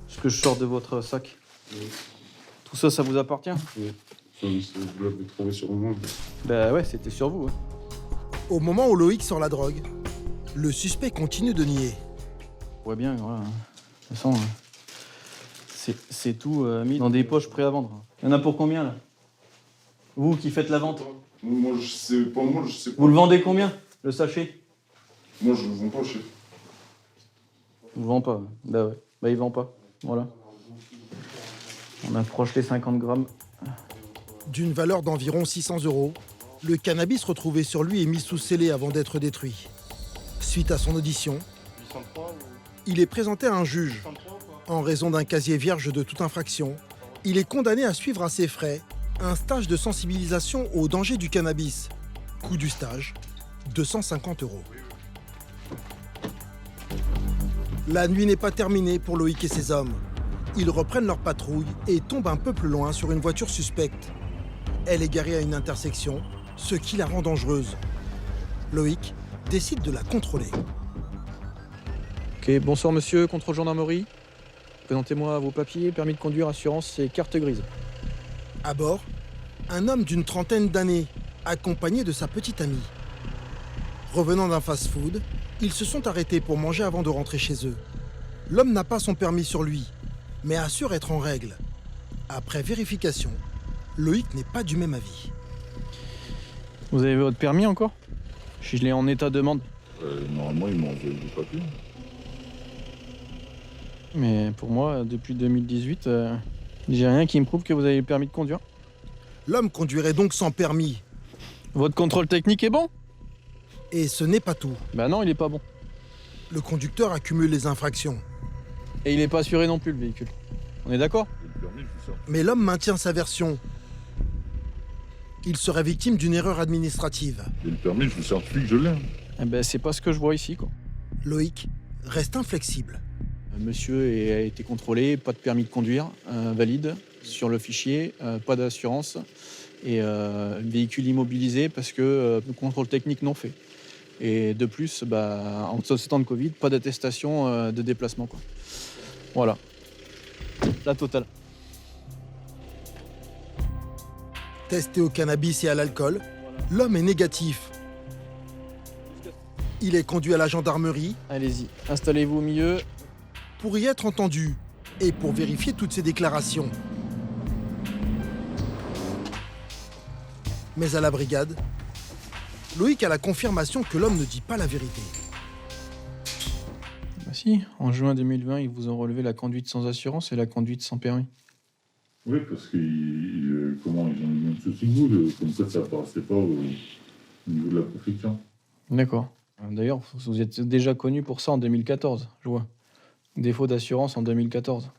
S: Ce que je sors de votre sac. Tout ça, ça vous appartient?
D: Oui. Vous l'avez trouvé sur moi.
S: Bah ouais, c'était sur vous.
A: Au moment où Loïc sort la drogue, le suspect continue de nier.
S: Ouais bien, voilà. De toute façon, c'est tout mis dans des poches prêts à vendre. Il y en a pour combien là? Vous qui faites la vente?
D: Moi, je sais pas.
S: Vous le vendez combien, le sachet?
D: Moi, je le vends pas, chef.
S: Vous le vend pas? Bah ouais. Bah il vend pas. Voilà. On approche les 50 grammes.
A: D'une valeur d'environ 600 €, le cannabis retrouvé sur lui est mis sous scellé avant d'être détruit. Suite à son audition, il est présenté à un juge. En raison d'un casier vierge de toute infraction, il est condamné à suivre à ses frais un stage de sensibilisation au danger du cannabis. Coût du stage, 250 €. La nuit n'est pas terminée pour Loïc et ses hommes. Ils reprennent leur patrouille et tombent un peu plus loin sur une voiture suspecte. Elle est garée à une intersection, ce qui la rend dangereuse. Loïc décide de la contrôler.
S: Ok, bonsoir monsieur, contrôle gendarmerie. Présentez-moi vos papiers, permis de conduire, assurance et carte grise.
A: À bord, un homme d'une trentaine d'années, accompagné de sa petite amie. Revenant d'un fast-food, ils se sont arrêtés pour manger avant de rentrer chez eux. L'homme n'a pas son permis sur lui, mais assure être en règle. Après vérification, Loïc n'est pas du même avis.
S: Vous avez votre permis encore? Je l'ai en état de demande.
D: Normalement, ils m'ont envoyé du papier.
S: Mais pour moi, depuis 2018, j'ai rien qui me prouve que vous avez le permis de conduire.
A: L'homme conduirait donc sans permis.
S: Votre contrôle technique est bon?
A: Et ce n'est pas tout.
S: Bah non, il est pas bon.
A: Le conducteur accumule les infractions.
S: Et il est pas assuré non plus, le véhicule. On est d'accord?
A: Mais l'homme maintient sa version. Il serait victime d'une erreur administrative.
D: Et le permis, je vous certifie que je l'ai.
S: Eh ben, c'est pas ce que je vois ici, quoi.
A: Loïc reste inflexible.
S: Monsieur a été contrôlé, pas de permis de conduire, valide sur le fichier, pas d'assurance et véhicule immobilisé parce que le contrôle technique non fait. Et de plus, en ce temps de Covid, pas d'attestation de déplacement, quoi. Voilà, la totale.
A: Testé au cannabis et à l'alcool, l'homme est négatif. Il est conduit à la gendarmerie.
S: Allez-y, installez-vous au milieu.
A: Pour y être entendu et pour vérifier toutes ses déclarations. Mais à la brigade, Loïc a la confirmation que l'homme ne dit pas la vérité.
S: Bah si, en juin 2020, ils vous ont relevé la conduite sans assurance et la conduite sans permis.
D: Oui, parce qu'ils ont un souci de goût, comme ça apparaissait pas au niveau de la préfecture.
S: D'accord. D'ailleurs, vous êtes déjà connu pour ça en 2014, je vois. Défaut d'assurance en 2014.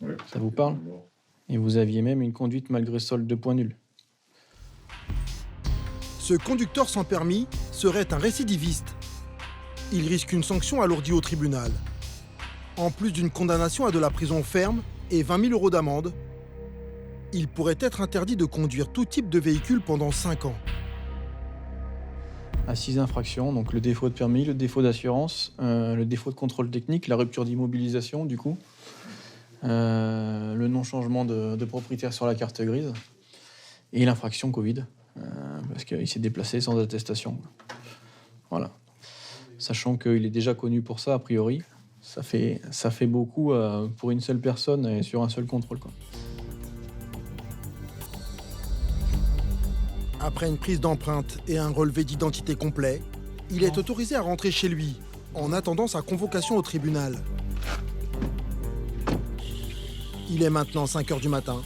D: Ouais,
S: ça vous parle? Et vous aviez même une conduite malgré solde de points nuls.
A: Ce conducteur sans permis serait un récidiviste. Il risque une sanction alourdie au tribunal. En plus d'une condamnation à de la prison ferme et 20 000 € d'amende, il pourrait être interdit de conduire tout type de véhicule pendant 5 ans.
S: À 6 infractions, donc le défaut de permis, le défaut d'assurance, le défaut de contrôle technique, la rupture d'immobilisation du coup, le non-changement de propriétaire sur la carte grise et l'infraction Covid, parce qu'il s'est déplacé sans attestation. Voilà. Sachant qu'il est déjà connu pour ça, a priori, ça fait beaucoup pour une seule personne et sur un seul contrôle, quoi.
A: Après une prise d'empreinte et un relevé d'identité complet, il est autorisé à rentrer chez lui, en attendant sa convocation au tribunal. Il est maintenant 5 h du matin.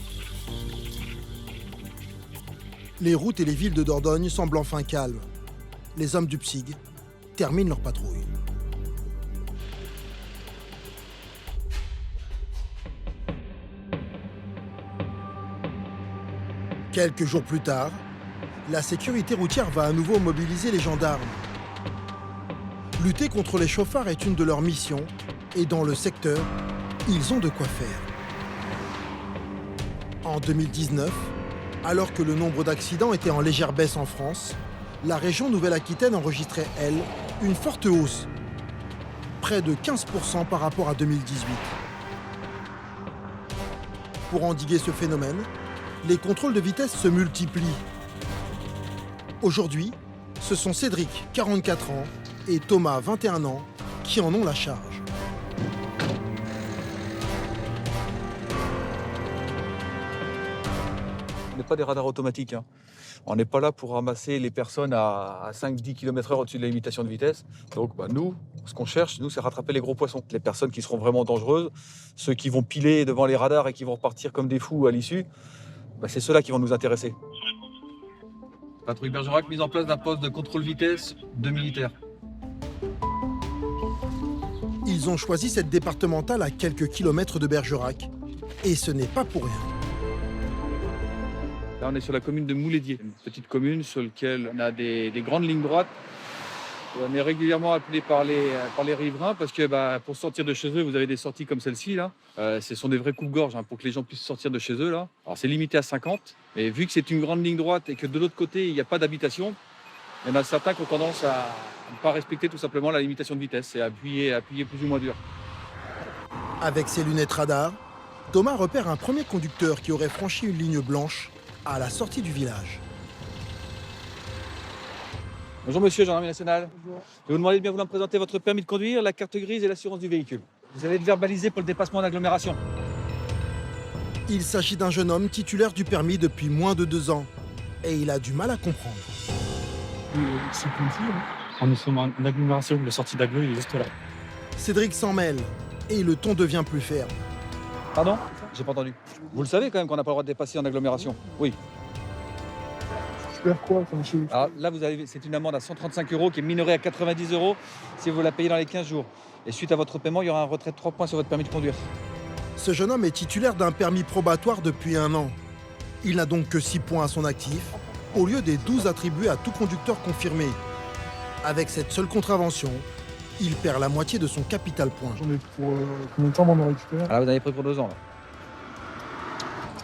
A: Les routes et les villes de Dordogne semblent enfin calmes. Les hommes du PSIG terminent leur patrouille. Quelques jours plus tard, la sécurité routière va à nouveau mobiliser les gendarmes. Lutter contre les chauffards est une de leurs missions et dans le secteur, ils ont de quoi faire. En 2019, alors que le nombre d'accidents était en légère baisse en France, la région Nouvelle-Aquitaine enregistrait, elle, une forte hausse, près de 15% par rapport à 2018. Pour endiguer ce phénomène, les contrôles de vitesse se multiplient. Aujourd'hui, ce sont Cédric, 44 ans, et Thomas, 21 ans, qui en ont la charge.
I: On n'est pas des radars automatiques. Hein. On n'est pas là pour ramasser les personnes à 5-10 km/h au-dessus de la limitation de vitesse. Donc nous, ce qu'on cherche, c'est rattraper les gros poissons. Les personnes qui seront vraiment dangereuses, ceux qui vont piler devant les radars et qui vont repartir comme des fous à l'issue, c'est ceux-là qui vont nous intéresser. Patrouille Bergerac, mise en place d'un poste de contrôle vitesse de militaires.
A: Ils ont choisi cette départementale à quelques kilomètres de Bergerac. Et ce n'est pas pour rien.
I: Là, on est sur la commune de Moulédier, une petite commune sur laquelle on a des grandes lignes droites. On est régulièrement appelé par les riverains parce que pour sortir de chez eux, vous avez des sorties comme celle-ci. Là. Ce sont des vrais coupe-gorge pour que les gens puissent sortir de chez eux. Là. Alors c'est limité à 50, mais vu que c'est une grande ligne droite et que de l'autre côté, il n'y a pas d'habitation, il y en a certains qui ont tendance à ne pas respecter tout simplement la limitation de vitesse et à appuyer plus ou moins dur.
A: Avec ses lunettes radar, Thomas repère un premier conducteur qui aurait franchi une ligne blanche à la sortie du village.
I: Bonjour monsieur, gendarmerie nationale. Bonjour. Je vais vous demander de bien vouloir me présenter votre permis de conduire, la carte grise et l'assurance du véhicule. Vous allez être verbalisé pour le dépassement d'agglomération.
A: Il s'agit d'un jeune homme titulaire du permis depuis moins de 2 ans. Et il a du mal à comprendre.
M: C'est comme ça. Nous sommes en agglomération, la sortie d'agglo est juste là.
A: Cédric s'en mêle et le ton devient plus ferme.
I: Pardon ? J'ai pas entendu. Vous le savez quand même qu'on n'a pas le droit de dépasser en agglomération ? Oui.
M: Quoi,
I: alors là, c'est une amende à 135 € qui est minorée à 90 € si vous la payez dans les 15 jours. Et suite à votre paiement, il y aura un retrait de 3 points sur votre permis de conduire.
A: Ce jeune homme est titulaire d'un permis probatoire depuis 1 an. Il n'a donc que 6 points à son actif, au lieu des 12 attribués à tout conducteur confirmé. Avec cette seule contravention, il perd la moitié de son capital point.
M: J'en ai pour combien de temps on en récupère ?
I: Alors vous avez pris pour 2 ans là.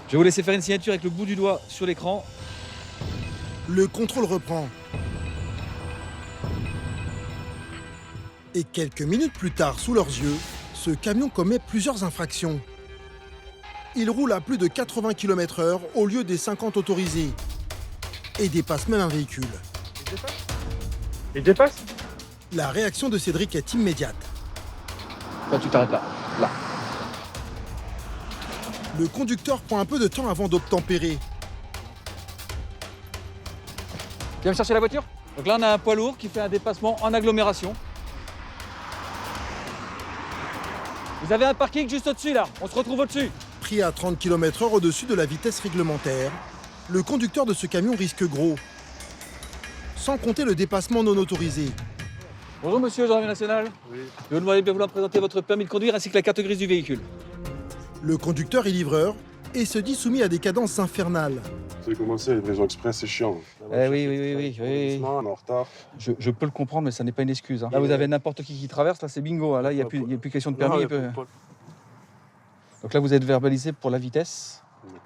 I: Je vais vous laisser faire une signature avec le bout du doigt sur l'écran.
A: Le contrôle reprend. Et quelques minutes plus tard, sous leurs yeux, ce camion commet plusieurs infractions. Il roule à plus de 80 km/h au lieu des 50 autorisés et dépasse même un véhicule.
M: Il dépasse ?
A: La réaction de Cédric est immédiate.
I: Là, tu t'arrêtes là. Là.
A: Le conducteur prend un peu de temps avant d'obtempérer.
I: Viens me chercher la voiture. Donc là, on a un poids lourd qui fait un dépassement en agglomération. Vous avez un parking juste au-dessus, là. On se retrouve au-dessus.
A: Pris à 30 km/h au-dessus de la vitesse réglementaire, le conducteur de ce camion risque gros. Sans compter le dépassement non autorisé.
I: Bonjour monsieur, gendarmerie nationale. Oui. Je vais vous demander de bien vouloir me présenter votre permis de conduire ainsi que la carte grise du véhicule.
A: Le conducteur est livreur et se dit soumis à des cadences infernales.
T: Vous savez comment c'est, les livraisons express, c'est chiant.
I: Oui.
T: On est en retard.
I: Je peux le comprendre, mais ça n'est pas une excuse. Hein. Là, vous avez n'importe qui traverse, là, c'est bingo. Hein. Là, il n'y a plus question de permis. Donc là, vous êtes verbalisé pour la vitesse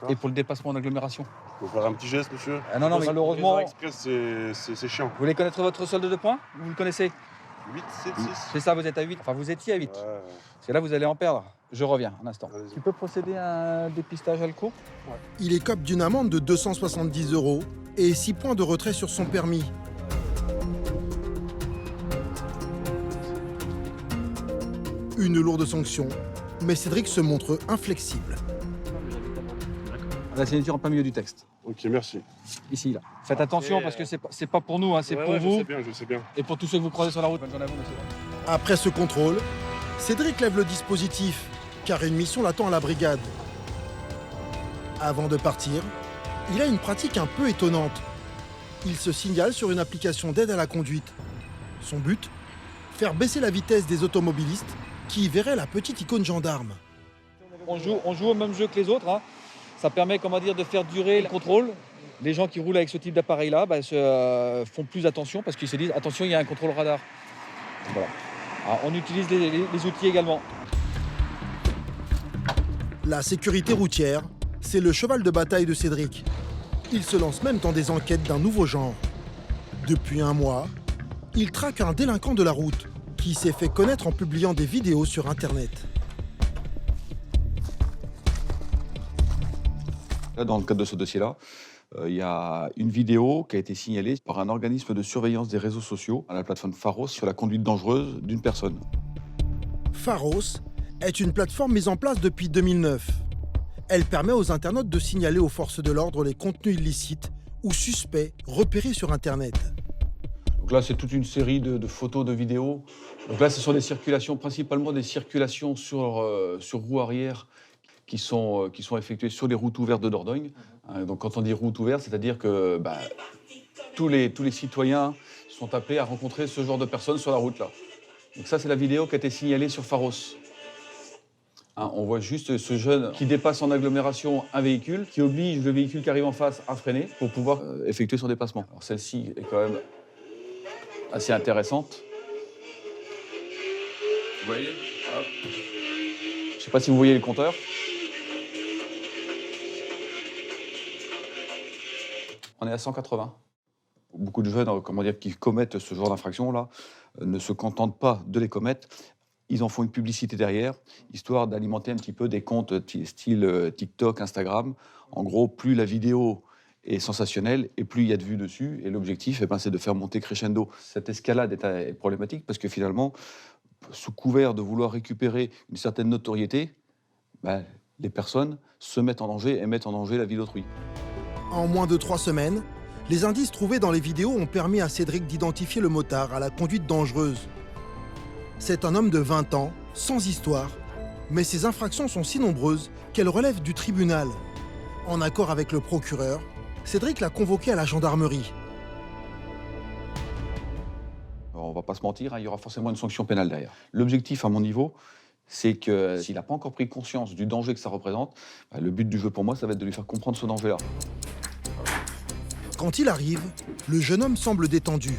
I: et pour le dépassement en agglomération.
T: Vous pouvez faire un petit geste, monsieur ?
I: Non, mais malheureusement...
T: Les livraisons express, c'est chiant.
I: Vous voulez connaître votre solde de points ? Vous le connaissez ?
T: 8, 7, 6.
I: C'est ça, vous êtes à 8. Enfin, vous étiez à 8. Ouais. Parce que là, vous allez en perdre. Je reviens un instant. Tu peux procéder à un dépistage alco ?
A: Ouais. Il écope d'une amende de 270 € et 6 points de retrait sur son permis. Une lourde sanction, mais Cédric se montre inflexible.
I: La signature en plein milieu du texte.
T: Ok, merci.
I: Ici, là. Faites attention parce que c'est pas pour nous, hein, c'est pour vous.
T: Je sais bien.
I: Et pour tous ceux que vous croisez sur la route. Bonne journée à vous, monsieur.
A: Après ce contrôle, Cédric lève le dispositif, car une mission l'attend à la brigade. Avant de partir, il a une pratique un peu étonnante. Il se signale sur une application d'aide à la conduite. Son but ? Faire baisser la vitesse des automobilistes qui y verraient la petite icône gendarme.
I: On joue au même jeu que les autres. Hein. Ça permet, de faire durer le contrôle Les gens qui roulent avec ce type d'appareil-là font plus attention parce qu'ils se disent attention, il y a un contrôle radar. Voilà. Alors, on utilise les outils également.
A: La sécurité routière, c'est le cheval de bataille de Cédric. Il se lance même dans des enquêtes d'un nouveau genre. Depuis un mois, il traque un délinquant de la route qui s'est fait connaître en publiant des vidéos sur Internet.
U: Là, dans le cadre de ce dossier-là, il y a une vidéo qui a été signalée par un organisme de surveillance des réseaux sociaux à la plateforme Pharos sur la conduite dangereuse d'une personne.
A: Pharos est une plateforme mise en place depuis 2009. Elle permet aux internautes de signaler aux forces de l'ordre les contenus illicites ou suspects repérés sur Internet.
U: Donc là, c'est toute une série de photos, de vidéos. Donc là, ce sont des circulations, principalement des circulations sur roue arrière qui sont effectuées sur les routes ouvertes de Dordogne. Donc quand on dit route ouverte, c'est-à-dire que tous les citoyens sont appelés à rencontrer ce genre de personnes sur la route là. Donc ça, c'est la vidéo qui a été signalée sur Pharos. On voit juste ce jeune qui dépasse en agglomération un véhicule, qui oblige le véhicule qui arrive en face à freiner pour pouvoir effectuer son dépassement. Alors celle-ci est quand même assez intéressante. Vous voyez ? Hop. Je ne sais pas si vous voyez le compteur. On est à 180. Beaucoup de jeunes qui commettent ce genre d'infraction-là ne se contentent pas de les commettre. Ils en font une publicité derrière, histoire d'alimenter un petit peu des comptes style TikTok, Instagram. En gros, plus la vidéo est sensationnelle et plus il y a de vues dessus. Et l'objectif, c'est de faire monter crescendo. Cette escalade est problématique parce que finalement, sous couvert de vouloir récupérer une certaine notoriété, les personnes se mettent en danger et mettent en danger la vie d'autrui.
A: En moins de 3 semaines, les indices trouvés dans les vidéos ont permis à Cédric d'identifier le motard à la conduite dangereuse. C'est un homme de 20 ans, sans histoire, mais ses infractions sont si nombreuses qu'elles relèvent du tribunal. En accord avec le procureur, Cédric l'a convoqué à la gendarmerie.
U: Alors, on ne va pas se mentir, il y aura forcément une sanction pénale derrière. L'objectif, à mon niveau, c'est que s'il n'a pas encore pris conscience du danger que ça représente, le but du jeu pour moi, ça va être de lui faire comprendre ce danger-là.
A: Quand il arrive, le jeune homme semble détendu.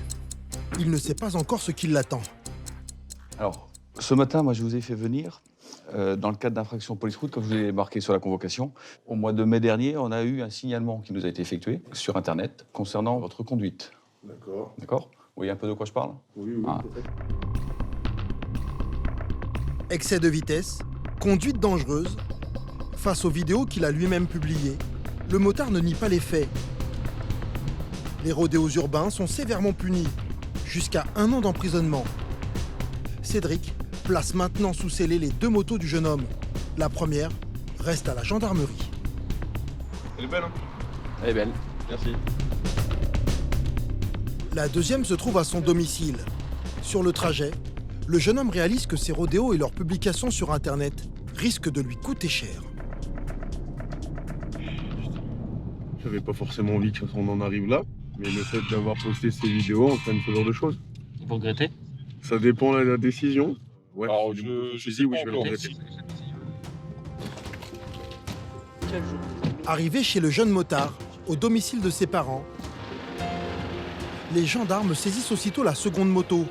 A: Il ne sait pas encore ce qui l'attend.
U: Alors, ce matin, moi, je vous ai fait venir dans le cadre d'infraction police-route, comme je vous l'ai marqué sur la convocation. Au mois de mai dernier, on a eu un signalement qui nous a été effectué sur Internet concernant votre conduite.
P: D'accord.
U: D'accord ? Vous voyez un peu de quoi je parle ?
P: Oui, peut-être.
A: Excès de vitesse, conduite dangereuse. Face aux vidéos qu'il a lui-même publiées, le motard ne nie pas les faits. Les rodéos urbains sont sévèrement punis, jusqu'à 1 an d'emprisonnement. Cédric place maintenant sous scellé les 2 motos du jeune homme. La première reste à la gendarmerie.
T: Elle est belle, hein ?
U: Elle est belle, merci.
A: La deuxième se trouve à son domicile. Sur le trajet, le jeune homme réalise que ces rodéos et leurs publications sur Internet risquent de lui coûter cher.
T: J'avais pas forcément envie qu'on en arrive là, mais le fait d'avoir posté ces vidéos entraîne ce genre de choses.
S: Vous regrettez ?
T: Ça dépend de la décision. Ouais,
U: Alors,
T: oui, je vais le regretter.
A: Arrivé chez le jeune motard, au domicile de ses parents, les gendarmes saisissent aussitôt la seconde moto.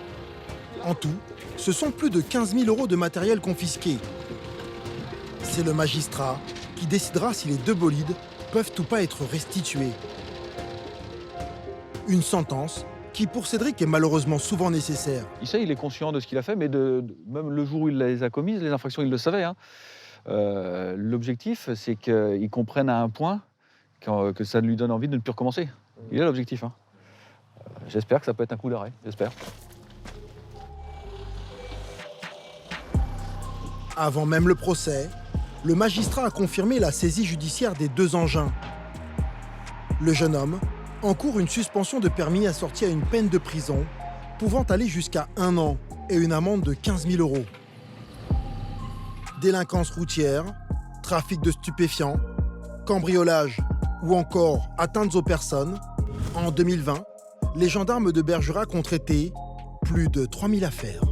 A: En tout, ce sont plus de 15 000 € de matériel confisqué. C'est le magistrat qui décidera si les 2 bolides peuvent ou pas être restitués. Une sentence qui, pour Cédric, est malheureusement souvent nécessaire.
U: Il est conscient de ce qu'il a fait, mais même le jour où il les a commises, les infractions, il le savait. L'objectif, c'est qu'il comprenne à un point que ça lui donne envie de ne plus recommencer. Il a l'objectif. J'espère que ça peut être un coup d'arrêt, j'espère.
A: Avant même le procès, le magistrat a confirmé la saisie judiciaire des 2 engins. Le jeune homme encourt une suspension de permis assortie à une peine de prison pouvant aller jusqu'à 1 an et une amende de 15 000 €. Délinquance routière, trafic de stupéfiants, cambriolage ou encore atteintes aux personnes, en 2020, les gendarmes de Bergerac ont traité plus de 3000 affaires.